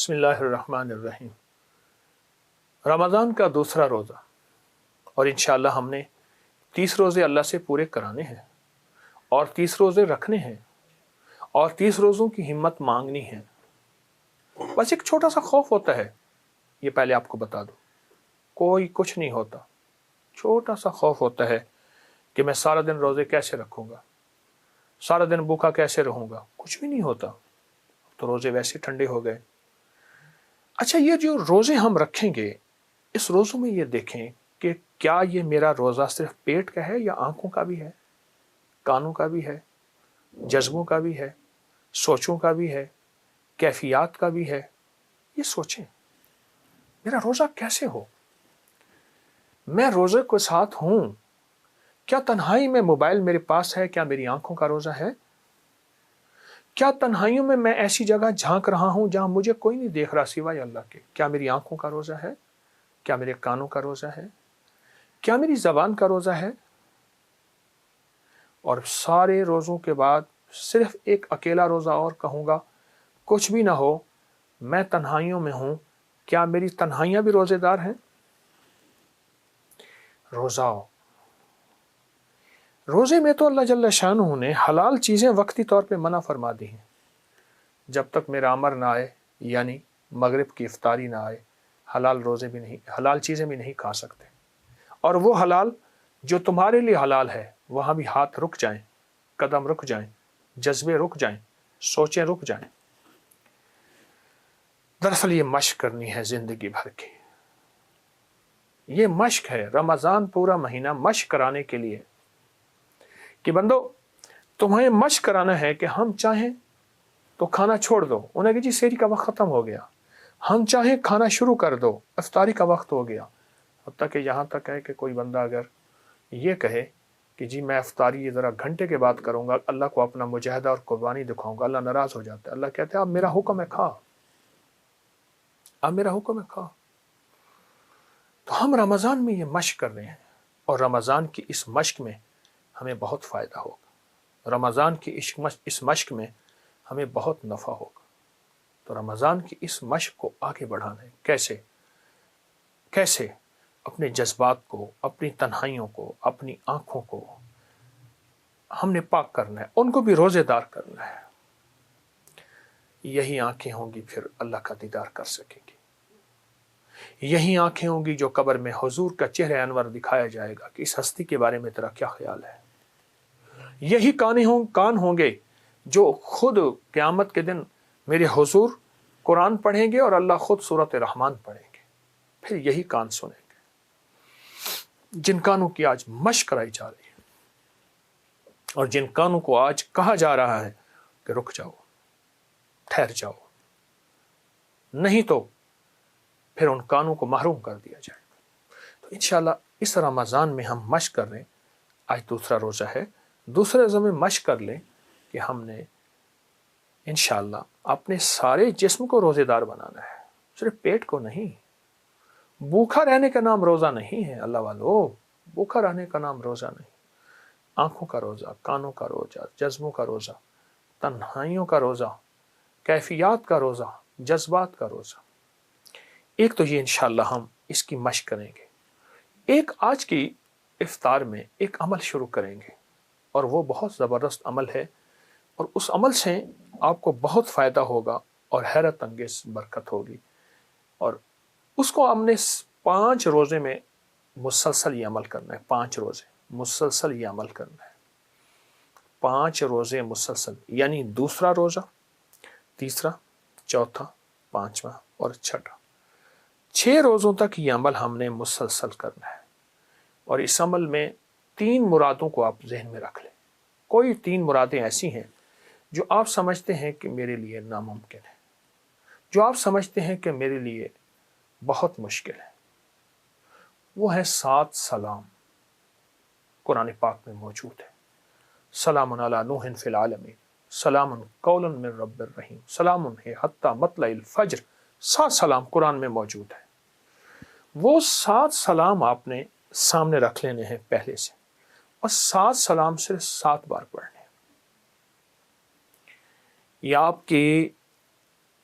بسم اللہ الرحمن الرحیم۔ رمضان کا دوسرا روزہ، اور انشاءاللہ ہم نے 30 روزے اللہ سے پورے کرانے ہیں اور 30 روزے رکھنے ہیں اور 30 روزوں کی ہمت مانگنی ہے۔ بس ایک چھوٹا سا خوف ہوتا ہے، یہ پہلے آپ کو بتا دوں، کوئی کچھ نہیں ہوتا، چھوٹا سا خوف ہوتا ہے کہ میں سارا دن روزے کیسے رکھوں گا، سارا دن بھوکا کیسے رہوں گا۔ کچھ بھی نہیں ہوتا، تو روزے ویسے ٹھنڈے ہو گئے۔ اچھا، یہ جو روزے ہم رکھیں گے، اس روزوں میں یہ دیکھیں کہ کیا یہ میرا روزہ صرف پیٹ کا ہے یا آنکھوں کا بھی ہے، کانوں کا بھی ہے، جذبوں کا بھی ہے، سوچوں کا بھی ہے، کیفیات کا بھی ہے۔ یہ سوچیں میرا روزہ کیسے ہو، میں روزے کے ساتھ ہوں، کیا تنہائی میں موبائل میرے پاس ہے، کیا میری آنکھوں کا روزہ ہے؟ کیا تنہائیوں میں میں ایسی جگہ جھانک رہا ہوں جہاں مجھے کوئی نہیں دیکھ رہا سوائے اللہ کے؟ کیا میری آنکھوں کا روزہ ہے؟ کیا میرے کانوں کا روزہ ہے؟ کیا میری زبان کا روزہ ہے؟ اور سارے روزوں کے بعد صرف ایک اکیلا روزہ اور کہوں گا، کچھ بھی نہ ہو، میں تنہائیوں میں ہوں، کیا میری تنہائیاں بھی روزے دار ہیں؟ روزے میں تو اللہ جل شانہ نے حلال چیزیں وقتی طور پہ منع فرما دی ہیں۔ جب تک میرا امر نہ آئے، یعنی مغرب کی افطاری نہ آئے، حلال چیزیں بھی نہیں کھا سکتے۔ اور وہ حلال جو تمہارے لیے حلال ہے، وہاں بھی ہاتھ رک جائیں، قدم رک جائیں، جذبے رک جائیں، سوچیں رک جائیں۔ دراصل یہ مشق کرنی ہے زندگی بھر کی، یہ مشق ہے۔ رمضان پورا مہینہ مشق کرانے کے لیے کہ بندو تمہیں مشق کرانا ہے کہ ہم چاہیں تو کھانا چھوڑ دو، انہیں کہ جی سحری کا وقت ختم ہو گیا، ہم چاہیں کھانا شروع کر دو، افطاری کا وقت ہو گیا۔ حتیٰ کہ یہاں تک ہے کہ کوئی بندہ اگر یہ کہے کہ جی میں افطاری ذرا گھنٹے کے بعد کروں گا، اللہ کو اپنا مجاہدہ اور قربانی دکھاؤں گا، اللہ ناراض ہو جاتا ہے۔ اللہ کہتے ہیں اب میرا حکم ہے کھا، اب میرا حکم ہے کھا۔ تو ہم رمضان میں یہ مشق کر رہے ہیں، اور رمضان کی اس مشق میں ہمیں بہت فائدہ ہوگا، رمضان کی اس مشق میں ہمیں بہت نفع ہوگا۔ تو رمضان کی اس مشق کو آگے بڑھانا ہے۔ کیسے؟ اپنے جذبات کو، اپنی تنہائیوں کو، اپنی آنکھوں کو ہم نے پاک کرنا ہے، ان کو بھی روزے دار کرنا ہے۔ یہی آنکھیں ہوں گی پھر اللہ کا دیدار کر سکیں گی، یہی آنکھیں ہوں گی جو قبر میں حضور کا چہرہ انور دکھایا جائے گا کہ اس ہستی کے بارے میں تیرا کیا خیال ہے۔ یہی کان ہوں گے جو خود قیامت کے دن میرے حضور قرآن پڑھیں گے اور اللہ خود سورۃ رحمان پڑھیں گے، پھر یہی کان سنیں گے جن کانوں کی آج مشق کرائی جا رہی ہے، اور جن کانوں کو آج کہا جا رہا ہے کہ رک جاؤ، ٹھہر جاؤ، نہیں تو پھر ان کانوں کو محروم کر دیا جائے گا۔ تو انشاءاللہ اس رمضان میں ہم مشق کر رہے ہیں۔ آج دوسرا روزہ ہے، دوسرے روزے میں مشق کر لیں کہ ہم نے انشاءاللہ اپنے سارے جسم کو روزے دار بنانا ہے، صرف پیٹ کو نہیں۔ بھوکا رہنے کا نام روزہ نہیں ہے اللہ والو، بھوکا رہنے کا نام روزہ نہیں۔ آنکھوں کا روزہ، کانوں کا روزہ، جذبوں کا روزہ، تنہائیوں کا روزہ، کیفیات کا روزہ، جذبات کا روزہ۔ ایک تو یہ انشاءاللہ ہم اس کی مشق کریں گے۔ ایک آج کی افطار میں ایک عمل شروع کریں گے، اور وہ بہت زبردست عمل ہے، اور اس عمل سے آپ کو بہت فائدہ ہوگا اور حیرت انگیز برکت ہوگی۔ اور اس کو ہم نے 5 روزے میں مسلسل یہ عمل کرنا ہے، 5 روزے مسلسل یہ عمل کرنا ہے، 5 روزے مسلسل، یعنی دوسرا روزہ، تیسرا، چوتھا، 5واں اور 6واں، 6 روزوں تک یہ عمل ہم نے مسلسل کرنا ہے۔ اور اس عمل میں 3 مرادوں کو آپ ذہن میں رکھ لیں۔ کوئی 3 مرادیں ایسی ہیں جو آپ سمجھتے ہیں کہ میرے لیے ناممکن ہے، جو آپ سمجھتے ہیں کہ میرے لیے بہت مشکل ہے۔ وہ ہے 7 سلام، قرآن پاک میں موجود ہے۔ سلام علی نوح فی العالمین، سلام قولا من رب الرحیم، سلام ہے حتی مطلع الفجر۔ 7 سلام قرآن میں موجود ہے۔ وہ 7 سلام آپ نے سامنے رکھ لینے ہیں پہلے سے، اور 7 سلام صرف 7 بار پڑھنے ہیں۔ یہ آپ کے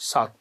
7